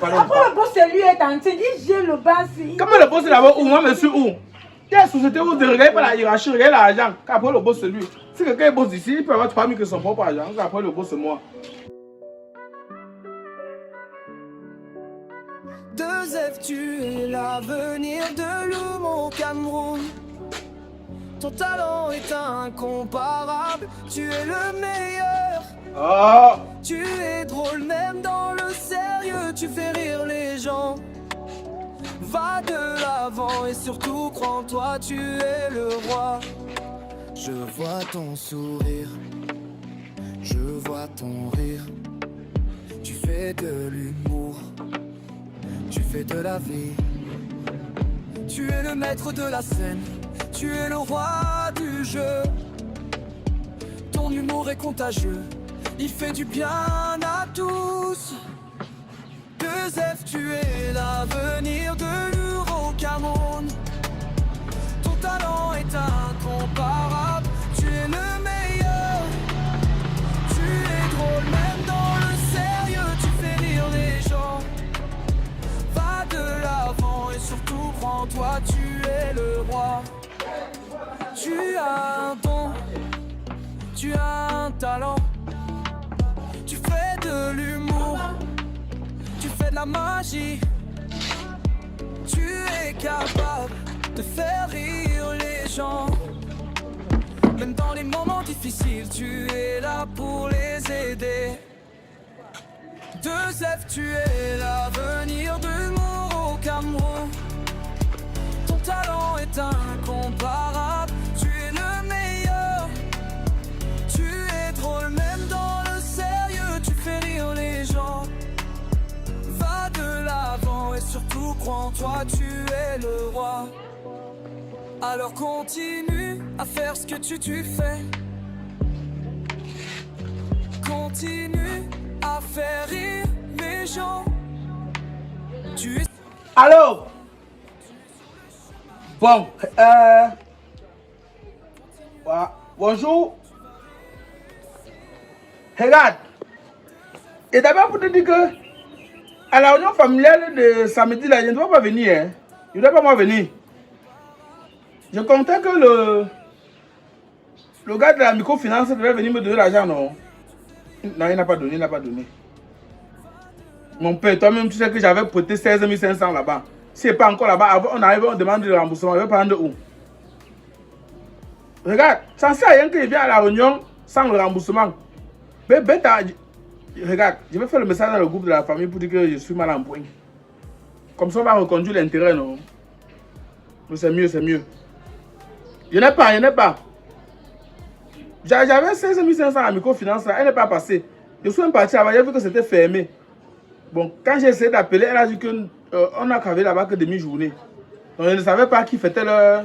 Après le boss, c'est lui est entier. Il gère le bas-ci. Comment le boss est là-bas où moi, monsieur où? Il y a une société où vous ne regardez pas la hiérarchie, regardez l'argent. Qu'après le boss, c'est lui. Si quelqu'un est boss ici, il peut avoir 3000 que son propre argent. Après le boss, c'est moi. 2F, tu es l'avenir de l'homme au Cameroun. Ton talent est incomparable, tu es le meilleur. Oh. Tu es drôle même dans le sérieux, tu fais rire les gens. Va de l'avant et surtout crois en toi, tu es le roi. Je vois ton sourire, je vois ton rire. Tu fais de l'humour, tu fais de la vie. Tu es le maître de la scène, tu es le roi du jeu. Ton humour est contagieux, il fait du bien à tous. 2F, tu es l'avenir de l'Euro Cameroun. Ton talent est incomparable, tu es le meilleur. Tu es drôle même dans le sérieux, tu fais rire les gens. Va de l'avant et surtout crois en toi, tu es le roi. Tu as un don, tu as un talent. Tu fais de l'humour, tu fais de la magie. Tu es capable de faire rire les gens. Même dans les moments difficiles, tu es là pour les aider. 2F, tu es l'avenir de l'humour au Cameroun. Ton talent est incomparable, tu es le meilleur. Tu es drôle même dans le sérieux, tu fais rire les gens. Va de l'avant et surtout crois en toi, tu es le roi. Alors continue à faire ce que tu fais. Continue à faire rire les gens. Tu es... Allô? Bon, bonjour. Regarde. Et d'abord pour te dire que à la réunion familiale de samedi là, je ne dois pas venir. Hein. Je ne dois pas moi venir. Je comptais que le gars de la microfinance devait venir me donner l'argent, non? Non, il n'a pas donné, il n'a pas donné. Mon père, toi-même, tu sais que j'avais prêté 16 500 là-bas. Si c'est pas encore là-bas, on arrive, on demande le remboursement. Je vais prendre où? Regarde, ça ne sert à rien qu'il vienne à la réunion sans le remboursement. Mais bêta, regarde, je vais faire le message dans le groupe de la famille pour dire que je suis mal en point. Comme ça, on va reconduire l'intérêt, non? Mais c'est mieux, c'est mieux. Il n'y en a pas, il n'y en a pas. J'avais 16 500 à microfinance, elle n'est pas passée. Je suis même parti avant, j'ai vu que c'était fermé. Bon, quand j'ai essayé d'appeler, elle a dit qu'on n'a qu'à là-bas que demi-journée. Donc, je ne savais pas qui fêtait leur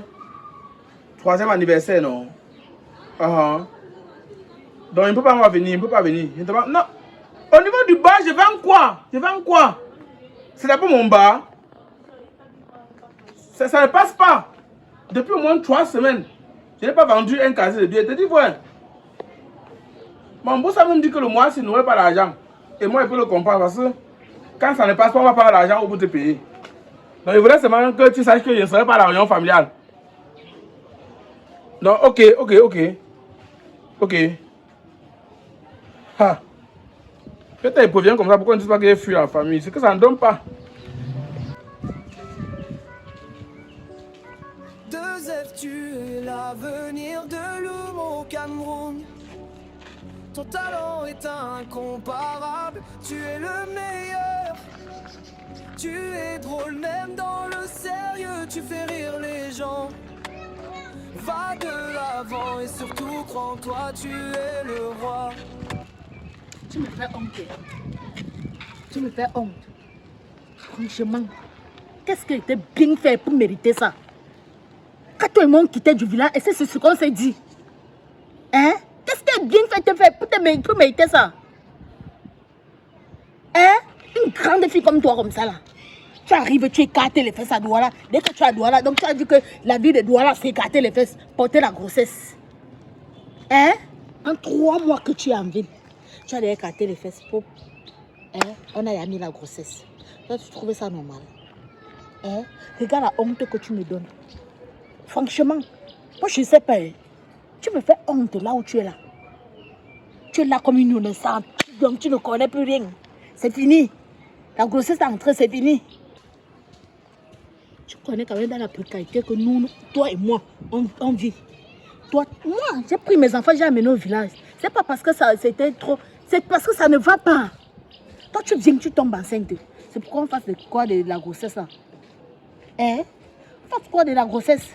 3e anniversaire, non. Donc, il ne peut pas venir, il ne peut pas venir. Je demande, non, au niveau du bar, je vends quoi? Je vends quoi? C'est d'abord mon bar. Ça ne passe pas. Depuis au moins 3 semaines, je n'ai pas vendu un casier de billets. Tu te dis, ouais. Mon boss a même dit que le mois, s'il n'aurait pas l'argent. Et moi, il peut le comprendre parce que quand ça ne passe pas, on va pas l'argent au bout de te payer. Donc, il voulait seulement que tu saches que je ne serai pas à la réunion familiale. Donc, ok. Ah. Peut-être il provient comme ça, pourquoi on ne dit pas qu'il fuit la famille? C'est que ça ne donne pas. 2F, tu es l'avenir de l'homme au Cameroun. Ton talent est incomparable, tu es le meilleur. Tu es drôle même dans le sérieux, tu fais rire les gens. Va de l'avant et surtout crois en toi, tu es le roi. Tu me fais honte. Tu me fais honte. Franchement, qu'est-ce qui était bien fait pour mériter ça? Quand tout le monde quittait du village, et c'est ce qu'on s'est dit. Hein? Qu'est-ce qui est bien fait pour mériter ça? Hein? Une grande fille comme toi, comme ça là. Tu arrives, tu écartes les fesses à Douala. Dès que tu as Douala, donc tu as dit que la vie de Douala, c'est écarter les fesses, porter la grossesse. Hein? En 3 mois que tu es en ville, tu as écarté les fesses pour... Hein? On a mis la grossesse. Toi, tu trouvais ça normal? Hein? Regarde la honte que tu me donnes. Franchement, moi, je ne sais pas. Hein. Tu me fais honte là où tu es là. Tu es là comme une innocente. Donc, tu ne connais plus rien. C'est fini. La grossesse est entrée, c'est fini. Tu connais quand même dans la précarité que nous, toi et moi, on vit. Toi, moi, j'ai pris mes enfants, j'ai amené au village. C'est pas parce que c'était trop... C'est parce que ça ne va pas. Toi, tu viens, tu tombes enceinte. C'est pourquoi on fasse quoi de la grossesse là? Hein? On fasse quoi de la grossesse?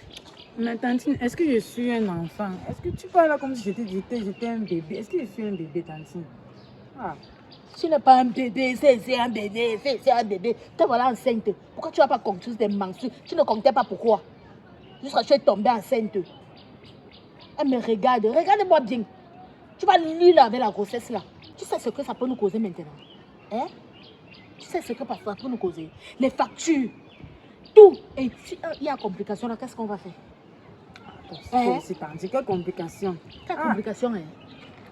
Mais Tantine, est-ce que je suis un enfant? Est-ce que tu parles là comme si j'étais un bébé? Est-ce que je suis un bébé, Tantine? Ah. Tu n'es pas un bébé, c'est un bébé, c'est un bébé. Te voilà enceinte. Pourquoi tu n'as pas compté des mensonges? Tu ne comptais pas pourquoi? Jusqu'à ce que tu es tombée enceinte. Elle me regarde, regarde-moi bien. Tu vas lire là avec la grossesse là. Tu sais ce que ça peut nous causer maintenant? Hein? Tu sais ce que ça peut nous causer? Les factures, tout. Et si il y a complication là, qu'est-ce qu'on va faire? C'est Tantine, quelle complication? Quelle complication, hein?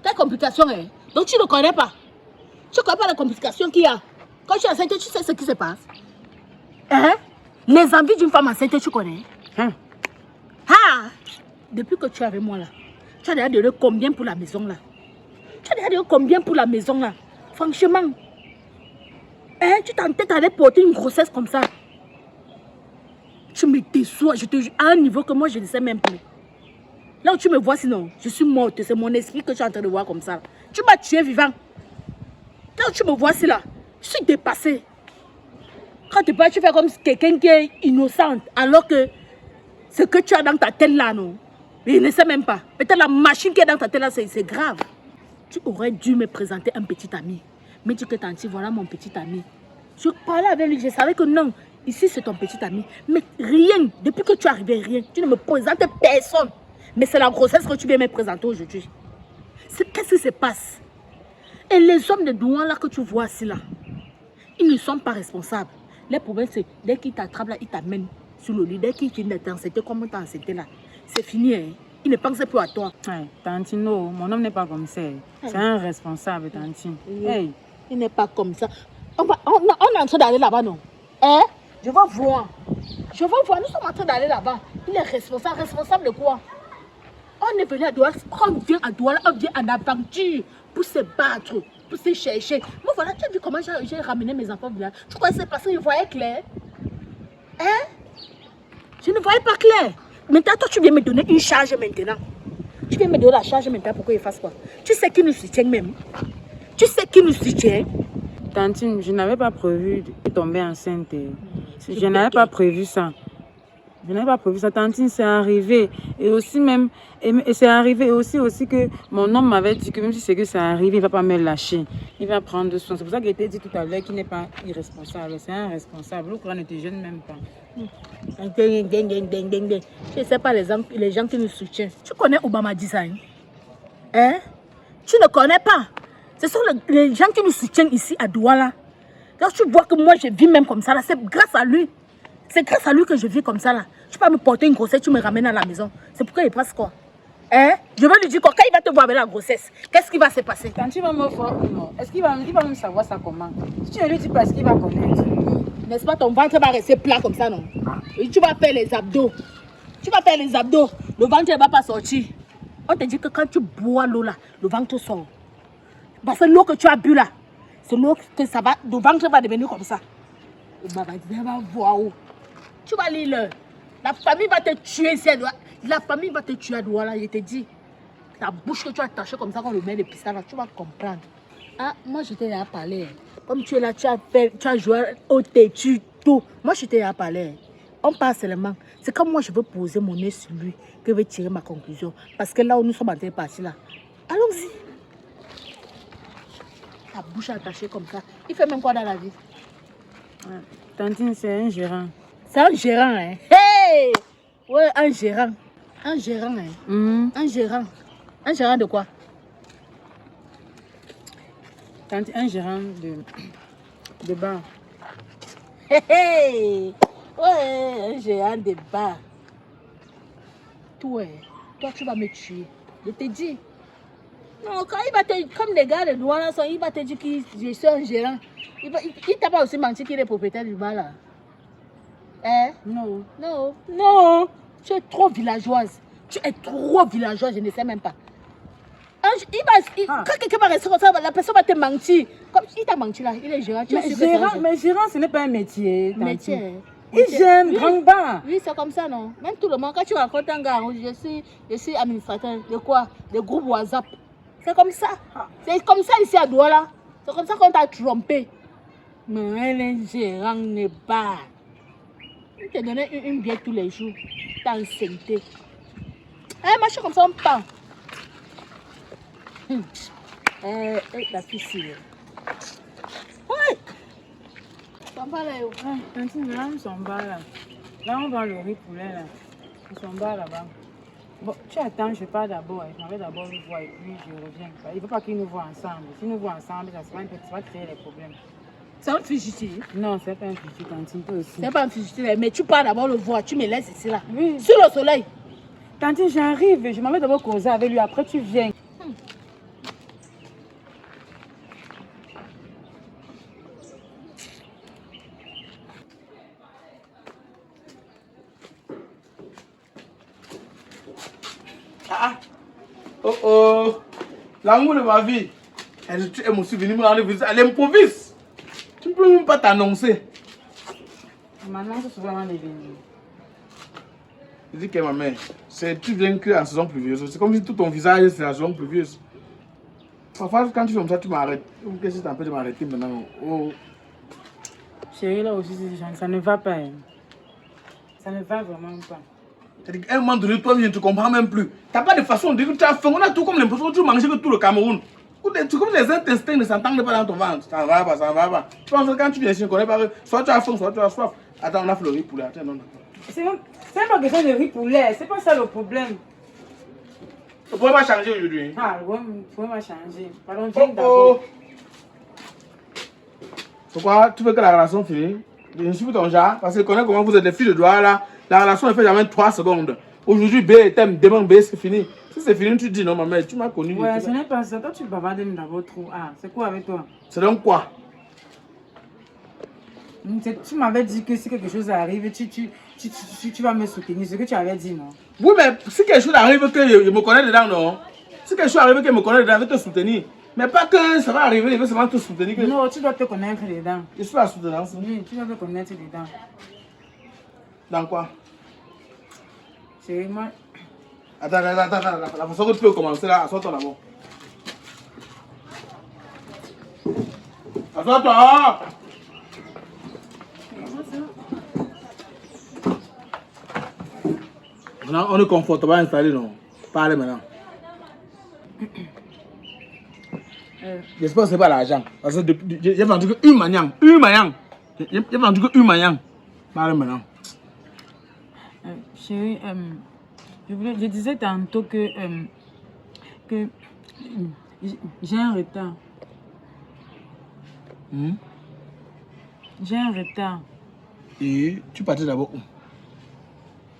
Quelle complication, hein? Donc tu ne connais pas? Tu ne connais pas la complication qu'il y a? Quand tu es enceinte, tu sais ce qui se passe? Hein? Les envies d'une femme enceinte, tu connais? Hein? Ah! Depuis que tu es avec moi là, tu as déjà donné combien pour la maison là? Tu as déjà donné combien pour la maison là? Franchement, hein? Tu t'entêtes à aller porter une grossesse comme ça? Tu me déçois, je te jure, à un niveau que moi je ne sais même plus. Là où tu me vois sinon, je suis morte, c'est mon esprit que tu es en train de voir comme ça. Tu m'as tué vivant. Là où tu me vois là, je suis dépassée. Quand tu parles, tu fais comme quelqu'un qui est innocente, alors que ce que tu as dans ta tête là, non, je ne sais même pas. Peut-être la machine qui est dans ta tête là, c'est grave. Tu aurais dû me présenter un petit ami. Mais tu que Tanti, voilà mon petit ami. Je parlais avec lui, je savais que non, ici c'est ton petit ami. Mais rien, depuis que tu es arrivé, rien. Tu ne me présentes personne. Mais c'est la grossesse que tu viens me présenter aujourd'hui. Qu'est-ce qui se passe? Et les hommes de douane là que tu vois ici là, ils ne sont pas responsables. Les problèmes c'est, dès qu'ils t'attrapent là, ils t'amènent sur le lit. Dès qu'ils viennent de t'enceinter, comme t'as enceinté là, c'est fini. Hein? Ils ne pensent plus à toi. Ouais, Tantino, mon homme n'est pas comme ça. C'est un responsable, Tantine. Hey. Il n'est pas comme ça. On est en train d'aller là-bas, non? Hein? Je vais voir. Je vais voir. Nous sommes en train d'aller là-bas. Il est responsable. Responsable de quoi? On est venu à Douala. Quand on vient à Douala, on vient en aventure pour se battre, pour se chercher. Moi, voilà, tu as vu comment j'ai ramené mes enfants au village. Tu crois que c'est parce que je voyais clair? Hein? Je ne voyais pas clair. Maintenant, toi, tu viens me donner une charge maintenant. Tu viens me donner la charge maintenant pour que je fasse quoi? Tu sais qui nous soutient même? Tu sais qui nous soutient? Tantine, je n'avais pas prévu de tomber enceinte. Je n'avais pas prévu ça. Je n'avais pas prévu ça. Tantine, c'est arrivé. Et aussi même, et c'est arrivé aussi que mon homme m'avait dit que même si c'est que ça arrive, il ne va pas me lâcher. Il va prendre soin. C'est pour ça qu'il était dit tout à l'heure qu'il n'est pas irresponsable. C'est un responsable. Le courant ne te gêne même pas. Je ne sais pas les gens qui nous soutiennent. Tu connais Obama Design? Hein? Tu ne connais pas? Ce sont les gens qui nous soutiennent ici à Douala. Quand tu vois que moi je vis même comme ça, là, c'est grâce à lui. C'est grâce à lui que je vis comme ça là. Tu peux me porter une grossesse, tu me ramènes à la maison. C'est pourquoi il passe quoi? Hein? Je vais lui dire quoi? Quand il va te voir avec la grossesse, qu'est-ce qui va se passer? Quand tu vas me voir ou non, est-ce qu'il va même savoir ça comment? Si tu ne lui dis pas, est-ce qu'il va connaître? N'est-ce pas, ton ventre va rester plat comme ça, non? Et tu vas faire les abdos. Tu vas faire les abdos. Le ventre ne va pas sortir. On te dit que quand tu bois l'eau là, le ventre sort. Parce que l'eau que tu as bu là, c'est l'eau que ça va, le ventre va devenir comme ça. Et maman dit, va voir où. Tu vas lire. La famille va te tuer ici. La famille va te tuer à Douala, je te dis. Ta bouche que tu as tachée comme ça, quand on le met les pistons là, tu vas comprendre. Ah, moi je t'ai déjà parlé. Comme tu es là, tu as joué au têtu, tout. Moi je t'ai déjà parlé. On parle seulement. C'est comme moi je veux poser mon nez sur lui que je vais tirer ma conclusion. Parce que là où nous sommes en train de partir là, allons-y. La bouche attachée comme ça. Il fait même quoi dans la vie? Ouais. Tantine, c'est un gérant. C'est un gérant, hein? Hey! Ouais, un gérant. Un gérant, hein? Un gérant. Un gérant de quoi? Tantine, un gérant de bar. Hey, hey! Ouais, un gérant de bar. Toi, tu vas me tuer. Je te dis. Non, quand il va te... Comme les gars de Douala, il va te dire que je suis un gérant. Il t'a pas aussi menti qu'il est propriétaire du bar là? Hein? Non. Non. Non. Tu es trop villageoise. Tu es trop villageoise, je ne sais même pas. Quand quelqu'un va rester comme ça, la personne va te mentir. Comme il t'a menti là, il est gérant. Mais gérant, ce n'est pas un métier. Métier. Il gère grand bar. Oui, c'est comme ça, non? Même tout le monde, quand tu rencontres un gars, je suis administrateur de quoi? De groupe WhatsApp. C'est comme ça. C'est comme ça ici à Douala. C'est comme ça qu'on t'a trompé. Mais elle est gérant de bar. Il te donnait une bière tous les jours. T'as enceinté. Marche comme ça, on parle. La fille, oui. T'en vas là, yo. Tantine, là, on s'en bat là. Là, on va le riz poulet là. On s'en bat là-bas. Bon, tu attends, je pars d'abord. Je m'en vais d'abord le voir et puis je reviens. Il ne faut pas qu'ils nous voient ensemble. S'ils nous voient ensemble, ça va créer des problèmes. C'est un fugitif? Non, c'est pas un fugitif, Tantine, toi aussi. C'est pas un fugitif, mais tu pars d'abord le voir. Tu me laisses ici là. Oui. Sur le soleil. Tantine, j'arrive. Je m'en vais d'abord causer avec lui. Après, tu viens. Oh, l'amour de ma vie. Elle me suis venue me rendre visite. Elle improvise. Tu ne peux même pas t'annoncer. Maintenant, c'est vraiment des venus. Je dis que ma mère, tu viens que en saison pluvieuse. C'est comme si tout ton visage c'est la saison pluvieuse. Parfois, quand tu fais comme ça, tu m'arrêtes. Qu'est-ce qui t'empêche de m'arrêter maintenant? Oh. Chérie, là aussi, ça ne va pas. Hein. Ça ne va vraiment pas. À un moment donné, toi, je ne te comprends même plus. Tu n'as pas de façon de dire que tu as faim. On a tout comme l'impression que tu manges que tout le Cameroun. C'est comme les intestins ne s'entendent pas dans ton ventre. Ça va pas, ça va pas. Tu penses que quand tu viens ici, je ne connais pas. Soit tu as faim, soit tu as soif. Attends, on a fait le riz poulet. Attends, non. C'est pas question de riz poulet. C'est pas ça le problème. Le problème va changer aujourd'hui. Ah, le problème va changer. Pardon, viens d'abord. Pourquoi tu veux que la relation finisse? Je suis ton genre. Parce que je connais comment vous êtes des filles de droit là. La relation ne fait jamais 3 secondes. Aujourd'hui, B t'aime, demain B c'est fini. Si c'est fini, tu dis non, maman, tu m'as connu. Ouais, ce n'est pas ça. Toi, tu bavardes d'abord trop. Ah, c'est quoi avec toi? C'est donc quoi? Tu m'avais dit que si quelque chose arrive, tu vas me soutenir. C'est ce que tu avais dit, non? Oui, mais si quelque chose arrive que je me connais dedans, non? Si quelque chose arrive que je me connais dedans, je vais te soutenir. Mais pas que ça va arriver, je vais seulement te soutenir. Que... Non, tu dois te connaître dedans. Je suis la soutenance. Oui, tu dois te connaître dedans. Dans quoi? C'est moi. Attends, la façon que tu peux commencer là, assois-toi d'abord. Assois-toi! On est confortable à installer, non? Parlez maintenant. J'espère que ce n'est pas l'argent. Parce que j'ai vendu que une manière. J'ai vendu que une manière. Parlez maintenant. Chérie, je disais tantôt que j'ai un retard. J'ai un retard. Et tu partais d'abord où?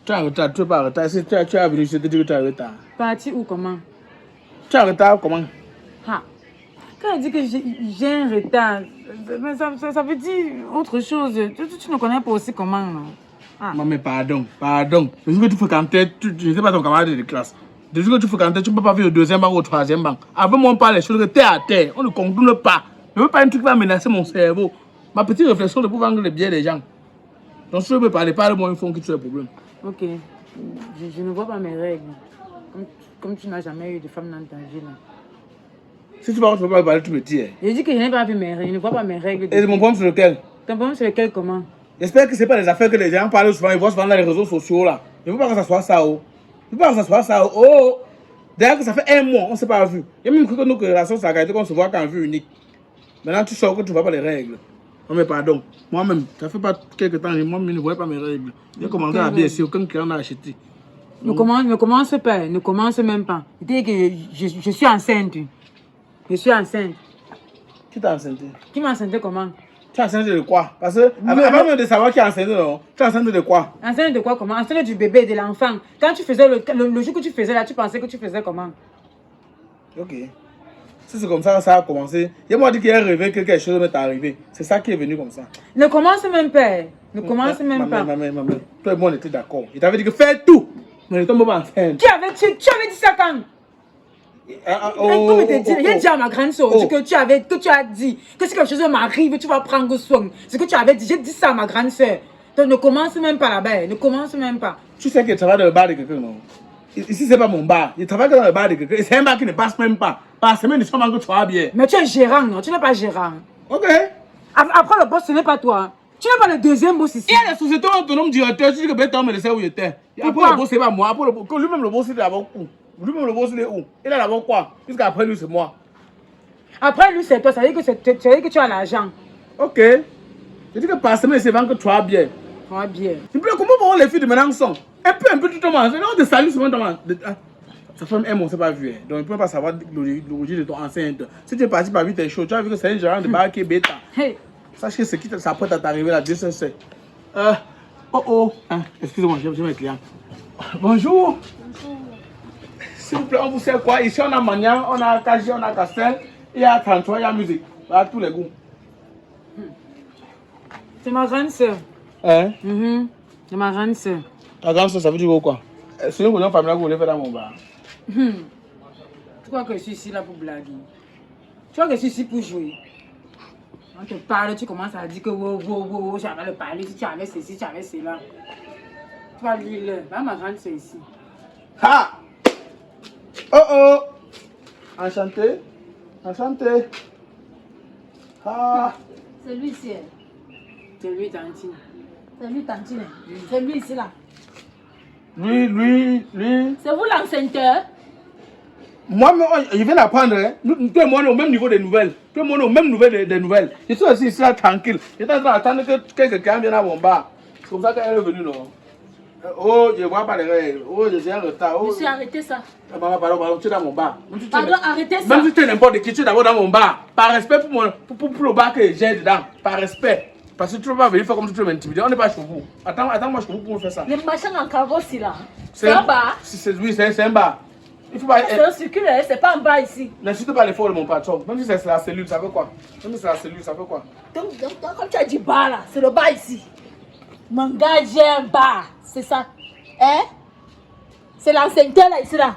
Tu as un retard, tu n'es pas en retard. Si tu as venu, je te dis que tu as un retard. Parti où, comment? Tu as un retard, comment? Ah. Quand elle dit que j'ai un retard, ça veut dire autre chose. Tu ne connais pas aussi comment, non? Ah. Maman, pardon. Le jour que tu fréquentais, je ne sais pas ton camarade de classe. Le jour que tu fréquentais, tu ne peux pas vivre au 2e banc ou au 3e banc. Avec moi, on parle les choses que terre à terre. On ne conclut pas. Je ne veux pas un truc qui va menacer mon cerveau. Ma petite réflexion de pouvoir vendre les biens des gens. Donc, si je veux parler, parle-moi, ils font que tu as des problèmes. Ok. Je ne vois pas mes règles. Comme tu n'as jamais eu de femme dans ta vie, là. Si tu ne peux pas parler, tu me dis. J'ai dit que je n'ai pas vu mes règles. Je ne vois pas mes règles. Et mon problème, c'est lequel? Ton problème, c'est lequel, comment? J'espère que ce n'est pas des affaires que les gens parlent souvent, ils voient souvent dans les réseaux sociaux là. Je ne veux pas que ça soit ça. Je ne veux pas que ça soit ça. Oh! D'ailleurs, que ça fait 1 mois, on ne s'est pas vu. Il y a même cru que nos relations, ça a gardé qu'on se voit qu'en vue unique. Maintenant, tu sors que tu ne vois pas les règles. Non, mais pardon. Moi-même, ça fait pas quelques temps, moi-même, je ne voyais pas mes règles. J'ai commandé à BSC, aucun client n'a acheté. Ne commence pas, ne commence même pas. Dis que je suis enceinte. Je suis enceinte. Qui t'a enceinte? Qui m'a enceinte comment? Tu es enceinte de quoi? Parce que, avant même de savoir qui est enceinte, non? Tu es enceinte de quoi? Enceinte de quoi comment? Enceinte du bébé, de l'enfant. Quand tu faisais le jour que tu faisais là, tu pensais que tu faisais comment? Ok. Si c'est comme ça, ça a commencé. Il m'a dit qu'il a rêvé que quelque chose m'est arrivé. C'est ça qui est venu comme ça. Ne commence même pas. Ne commence même pas. Maman, toi et moi, on était d'accord. Il t'avait dit que fais tout. Mais ne tombe pas enceinte. Tu avais dit ça quand? Comme je t'ai dit, j'ai dit à ma grande soeur que tu as dit que si quelque chose m'arrive, tu vas prendre soin. C'est ce que tu avais dit. J'ai dit ça à ma grande soeur. Donc ne commence même pas là-bas. Ne commence même pas. Tu sais qu'il travaille dans le bar de quelqu'un, non? Ici, c'est pas mon bar. Il travaille dans le bar de quelqu'un. C'est un bar qui ne passe même pas. Par semaine, ils sont que tu vas bien. Mais tu es gérant, non? Tu n'es pas gérant. Ok. Après le boss, ce n'est pas toi. Tu n'es pas le deuxième boss ici. Il y a les sociétés autonomes directeurs. Tu dis que Béton me laissait où il était. Après le boss, c'est pas moi. Lui-même, le boss, il est d'abord où? Lui-même, le boss, il est où? Il est d'abord quoi? Puisqu'après lui, c'est moi. Après lui, c'est toi. Ça veut dire que tu as l'argent. Ok. Je dis que par semaine, c'est vraiment que tu vas bien. Tu vas bien. Tu peux comment les filles de maintenant sont? Un peu, tu te manges. Non, de salut, souvent, sa femme aime, on ne s'est pas vu. Donc, il ne peut pas savoir l'origine de ton enceinte. Si tu es parti par 8 chaud, tu as vu que c'est un gérant de bar qui est bêta. Hey. Sache que ce qui s'apprête à t'arriver là, Dieu sait. Excusez-moi, j'ai mes clients. Bonjour. S'il vous plaît, on vous sert quoi? Ici, on a Magnan, on a Kaji, on a Castel, il y a 33, il y a musique. À tous les goûts. C'est ma grande soeur. Hein? C'est ma grande soeur. Ta grande soeur, ça veut dire quoi? C'est une réunion familiale que vous voulez faire dans mon bar. Tu crois que je suis ici là pour blaguer? Tu crois que je suis ici pour jouer? On te parle, tu commences à dire que j'avais le parler, si tu avais ceci, tu avais cela. Tu vas lire le. Ma grande soeur ici. Ha! Oh! Enchanté. Enchanté. Ah! C'est lui ici. C'est lui, Tantine. C'est lui, Tantine. C'est lui ici là. Lui. C'est vous l'enceinteur? Moi, je viens d'apprendre. Hein. Tout le monde est au même niveau des nouvelles. Tout le monde est au même niveau des nouvelles. Je suis aussi ici là tranquille. J'étais en train d'attendre que quelqu'un vienne à mon bar. C'est comme ça qu'elle est venue, non? Oh, je ne vois pas les règles. Oh, je suis en retard. Oh. Monsieur, arrêtez ça. Maman, pardon, tu es dans mon bar. Pardon, arrêtez ça. Même si tu es n'importe qui, tu es d'abord dans mon bar. Par respect pour le bar que j'ai dedans. Par respect. Parce que tu ne peux pas venir faire comme si tu veux m'intimider. On n'est pas chez vous. Attends-moi chez vous pour me faire ça. Les machins en carrosse là. C'est un bar. Oui, c'est un bar. Il faut pas. C'est un circulaire, c'est pas un bar ici. N'insulte pas l'effort de mon patron. Même si c'est la cellule, ça veut quoi? Même si c'est la cellule, ça veut quoi? Donc, comme tu as dit bar là, c'est le bar ici. Mon gars, j'ai un bar. C'est ça. Hein? C'est l'enceinteur là, ici là.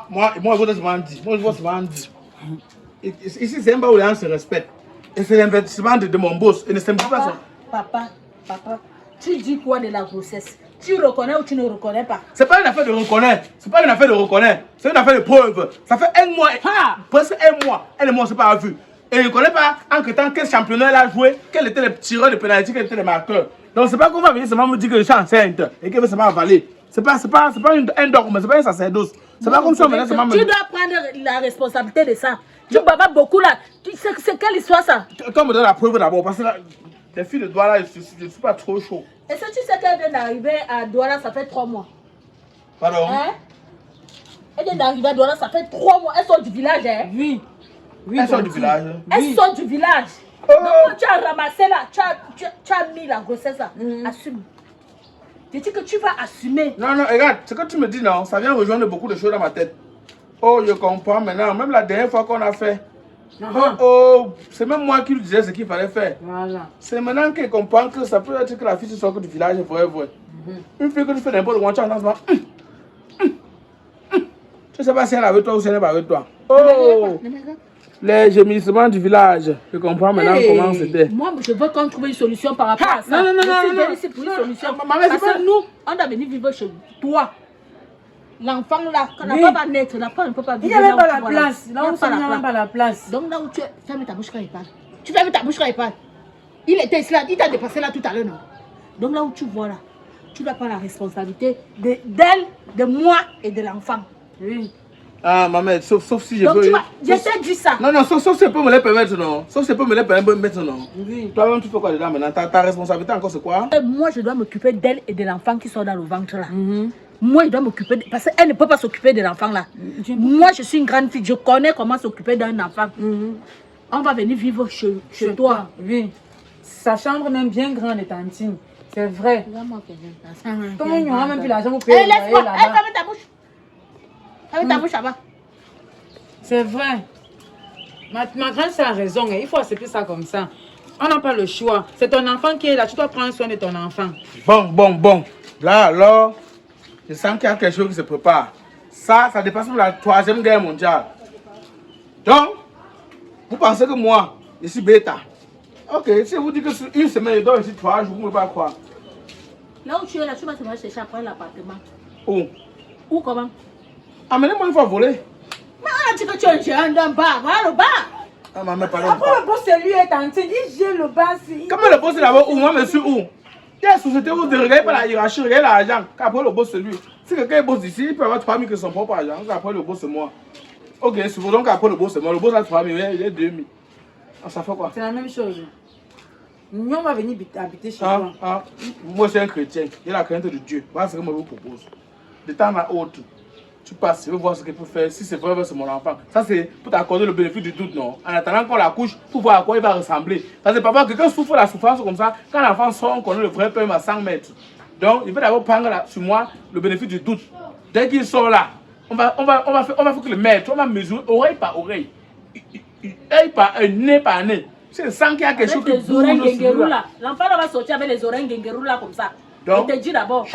Moi, je vois ce mandi. Moi, je vois ce mandi. Ici, c'est un bar où les gens se respectent. Et c'est l'investissement de mon boss. Et ne s'implique pas ça. Papa, tu dis quoi de la grossesse? Tu reconnais ou tu ne reconnais pas? C'est pas une affaire de reconnaître. C'est pas une affaire de reconnaître. C'est une affaire de preuve. Ça fait un mois. Presque un mois. Elle et moi, on ne s'est pas vu. Et je ne connais pas en quel temps quel championnat elle a joué, quels étaient les tireurs de pénalité, quels étaient les marqueurs. Donc c'est pas qu'on va venir seulement me dire que je suis enceinte et qu'elle veut seulement avaler. C'est pas un dogme, c'est pas un sacerdoce. C'est pas comme ça on venait seulement me dire. Tu dois prendre la responsabilité de ça. Tu bavardes beaucoup là. C'est quelle histoire ça? Quand on me donne la preuve d'abord, parce que là, les filles de Douala, je ne suis pas trop chaud. Est-ce que tu sais qu'elle vient d'arriver à Douala, ça fait 3 mois? Pardon? Hein? Elle vient d'arriver à Douala, ça fait 3 mois. Elles sont du village, hein? Oui. Elles sont du village. Elles sont du village. Donc quand tu as ramassé là, tu as mis la grossesse là. Assume. Je dis que tu vas assumer. Non, regarde, ce que tu me dis, non, ça vient rejoindre beaucoup de choses dans ma tête. Oh, je comprends maintenant. Même la dernière fois qu'on a fait. C'est même moi qui lui disais ce qu'il fallait faire. Voilà. C'est maintenant qu'il comprend que ça peut être que la fille soit que du village, vrai. Une fille que tu fais n'importe quoi, tu entends ça. Je ne sais pas si elle est avec toi ou si elle n'est pas avec toi. Oh, les gémissements du village. Je comprends maintenant comment c'était. Moi, je veux qu'on trouve une solution par rapport à ça. Non. Je suis pour une solution. Parce que nous, on doit venir vivre chez toi. L'enfant là, quand l'enfant va naître, l'enfant ne peut pas vivre. Il n'y a même pas la place. Là, on il n'y a même pas la place. Donc là où tu es, ferme ta bouche quand il parle. Tu fermes ta bouche quand il parle. Il était ici là, il t'a dépassé là tout à l'heure, non? Donc là où tu vois là, tu dois prendre la responsabilité d'elle, de moi et de l'enfant. Oui. Ah, maman, sauf si je donc, peux. Tu vas, je t'ai dit ça. Non, sauf si je peux me les permettre, non. Sauf si je peux me les permettre, non. Oui. Toi-même, tu fais quoi dedans maintenant? Ta responsabilité encore, c'est quoi? Moi, je dois m'occuper d'elle et de l'enfant qui sont dans le ventre là. Moi, je dois m'occuper parce qu'elle ne peut pas s'occuper de l'enfant là. Moi, je suis une grande fille, je connais comment s'occuper d'un enfant. On va venir vivre chez toi. Oui. Sa chambre est même bien grande, Tantine. C'est vrai. Comment il n'y aura même plus l'argent pour payer? Laisse-moi, ferme ta bouche. Ferme ta bouche là-bas. C'est vrai. Ma grande sœur a raison. Il faut accepter ça comme ça. On n'a pas le choix. C'est ton enfant qui est là. Tu dois prendre soin de ton enfant. Bon. Là, alors, je sens qu'il y a quelque chose qui se prépare. Ça dépasse même la 3e guerre mondiale. Donc, vous pensez que moi, je suis bêta. Ok, si vous dites que sur une semaine, je dois ici 3 jours, vous ne pouvez pas croire. Là où tu es là, tu vas te chercher après l'appartement. Où? Où comment? Amenez-moi une fois voler. Mais on a dit que tu es un géant d'un bar. Voilà le bar. Ah, maman, pardon. Après le boss, c'est lui et Tantine. Il gère le bas. Comment le boss est d'abord où? Moi, je suis où? Il y a une société où vous ne regardez pas la hiérarchie, regardez l'argent. Qu'après le boss, c'est lui. Si quelqu'un est boss ici, il peut avoir 3 000 que son propre argent. Après le boss, c'est moi. Ok, supposons qu'après le boss, c'est moi. Le boss a 3 000, il est 2 000. Ah, ça fait quoi? C'est la même chose. Nous, on va venir habiter chez toi. Moi, je suis un chrétien. J'ai la crainte de Dieu. Voilà ce que moi, je vous propose. De temps à autre, tu passes, je veux voir ce qu'il peut faire. Si c'est vrai, c'est mon enfant. Ça, c'est pour t'accorder le bénéfice du doute, non? En attendant qu'on la couche, pour voir à quoi il va ressembler. Parce que papa, quelqu'un souffre la souffrance comme ça. Quand l'enfant sort, on connaît le vrai père à 100 mètres. Donc, il peut d'abord prendre sur moi le bénéfice du doute. Dès qu'il sort là, on va faire que le maître, on va mesurer oreille par oreille, œil par œil, nez par nez. C'est sans qu'il y a quelque chose qui bouge sur lui. L'enfant va sortir avec les oreilles guinguerou là comme ça. Donc, je te dis d'abord.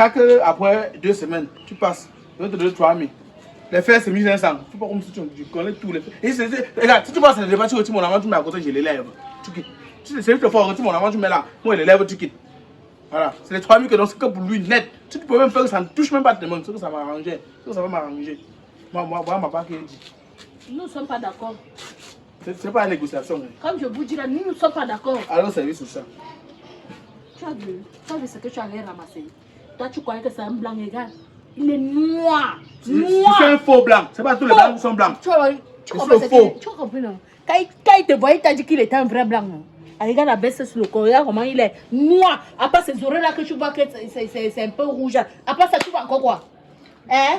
après 2 semaines, tu passes. Je vais te donner 3 000. Les fers, c'est 1500. Tu pas comme si tu connais tous les fers. Regarde, si tu passes dans le débat, tu retires mon enfant, tu mets à côté, je l'élève. Tu quittes. C'est lui qui faut retirer mon enfant, tu mets là. Moi, je l'élève, tu quittes. Voilà. C'est les 3 000 que donc c'est que pour lui net. Tu peux même faire que ça ne touche même pas tes mains. C'est que ça va m'arranger. C'est que ça va m'arranger. Moi, ma papa qui dit. Nous ne sommes pas d'accord. C'est pas une négociation. Comme je vous dis là, nous ne sommes pas d'accord. Alors, service sur ça. Tu as vu ce que tu avais ramassé. Toi, tu croyais que c'est un blanc égal. Il est noir. Noir. C'est un faux blanc. C'est pas tous les blancs qui sont blancs. Tu comprends faux. Tu comprends non? Quand il te voyait, il t'a dit qu'il était un vrai blanc. Non? Regarde la baisse sur le corps. Regarde comment il est noir. À part ces oreilles là que tu vois que c'est un peu rouge. À part ça, tu vois encore quoi? Hein?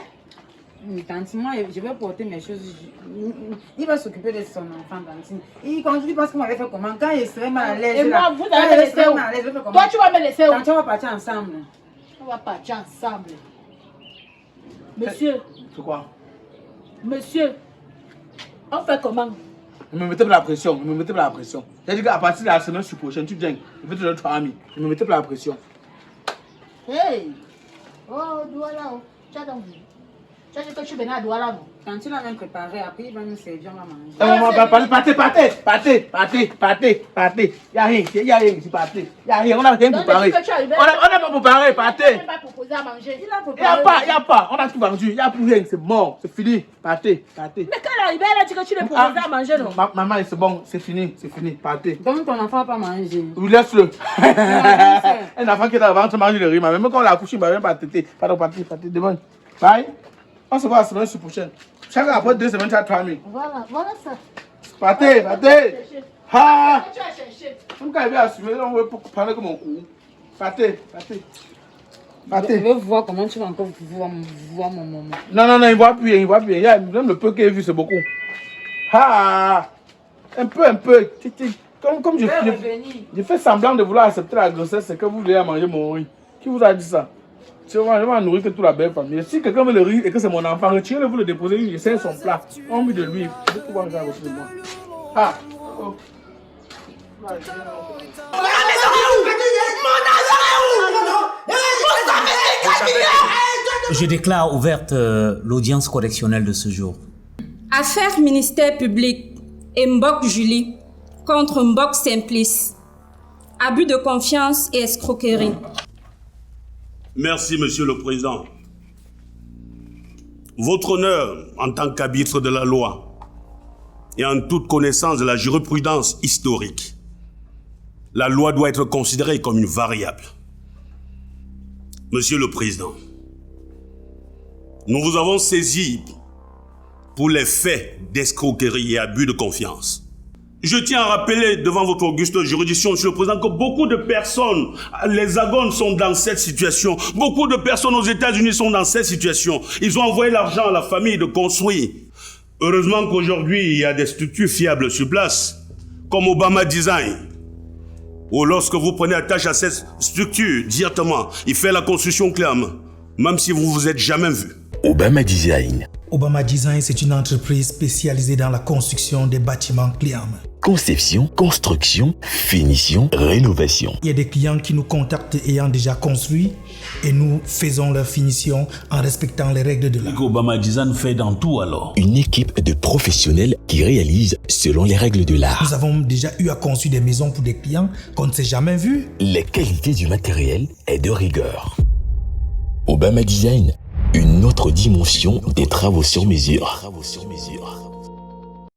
Tantine, moi, je vais porter mes choses. Il va s'occuper de son enfant, Tantine. Il continue parce qu'on m'avait fait comment? Quand il serait mal à l'aise. Et moi, vous allez me laisser où? Toi, tu vas me laisser où? Tantine, on va partir ensemble. On va partir ensemble. Monsieur. C'est quoi? Monsieur. On fait comment? Ne me mettez pas la pression. Ne me mettez pas la pression. J'ai dit qu'à partir de la semaine prochaine, tu viens. Je vais te donner 3 000. Ne me mettez pas la pression. Hey! Oh, Douala. Tu as donc vu. Tu as dit que tu venais à Douala, non? Quand tu l'as même préparé, après il va nous servir, on va manger. Partez. Il n'y a rien ici, partez. Il n'y a rien, on n'a rien préparé. On n'a pas préparé, partez. Il n'a pas proposé à manger. Il n'y a pas. On a tout vendu. Il n'y a plus rien, c'est bon, c'est fini. Partez. Mais quand il est arrivé, il a dit que tu l'as proposé à manger, non? Maman, c'est bon, c'est fini, partez. Donc ton enfant va pas manger. Oui, laisse-le. Un enfant qui est avant de manger le riz, même quand on l'a couché, il ne va même pas têter. Pardon, partez, demain. Bye. On se voit la semaine prochaine. Chaque après 2 semaines, tu as 3 000. Voilà ça. Partez. Ha! Tu as cherché. Comme quand il vient assumer, on veut prendre comme mon cou. Partez. Je veux voir comment tu vas encore voir mon maman. Non, il ne voit plus rien. Il y a même le peu qu'il a vu, c'est beaucoup. Ha! Un peu. Comme je fais semblant de vouloir accepter la grossesse, c'est que vous voulez manger mon riz. Qui vous a dit ça? Je vais nourrir que toute la belle famille. Si quelqu'un veut le riz et que c'est mon enfant, retirez-le, vous le déposez, il essaie son plat. On met de lui. Je vais pouvoir faire de moi. Ah! Oh. Je déclare ouverte l'audience correctionnelle de ce jour. Affaire ministère public et Mbok Julie contre Mbok Simplice. Abus de confiance et escroquerie. Merci, Monsieur le Président. Votre honneur, en tant qu'arbitre de la loi et en toute connaissance de la jurisprudence historique, la loi doit être considérée comme une variable. Monsieur le Président, nous vous avons saisi pour les faits d'escroquerie et abus de confiance. Je tiens à rappeler devant votre auguste juridiction, Monsieur le Président, que beaucoup de personnes, les Agones sont dans cette situation. Beaucoup de personnes aux États-Unis sont dans cette situation. Ils ont envoyé l'argent à la famille de construire. Heureusement qu'aujourd'hui, il y a des structures fiables sur place, comme Obama Design. Ou lorsque vous prenez attache à cette structure directement, il fait la construction clairement, même si vous vous êtes jamais vu. Obama Design, Obama Design, c'est une entreprise spécialisée dans la construction des bâtiments clients. Conception, construction, finition, rénovation. Il y a des clients qui nous contactent ayant déjà construit et nous faisons leur finition en respectant les règles de l'art. Obama Design fait dans tout alors. Une équipe de professionnels qui réalisent selon les règles de l'art. Nous avons déjà eu à construire des maisons pour des clients qu'on ne s'est jamais vus. La qualité du matériel est de rigueur. Obama Design, une autre dimension des travaux sur mesure.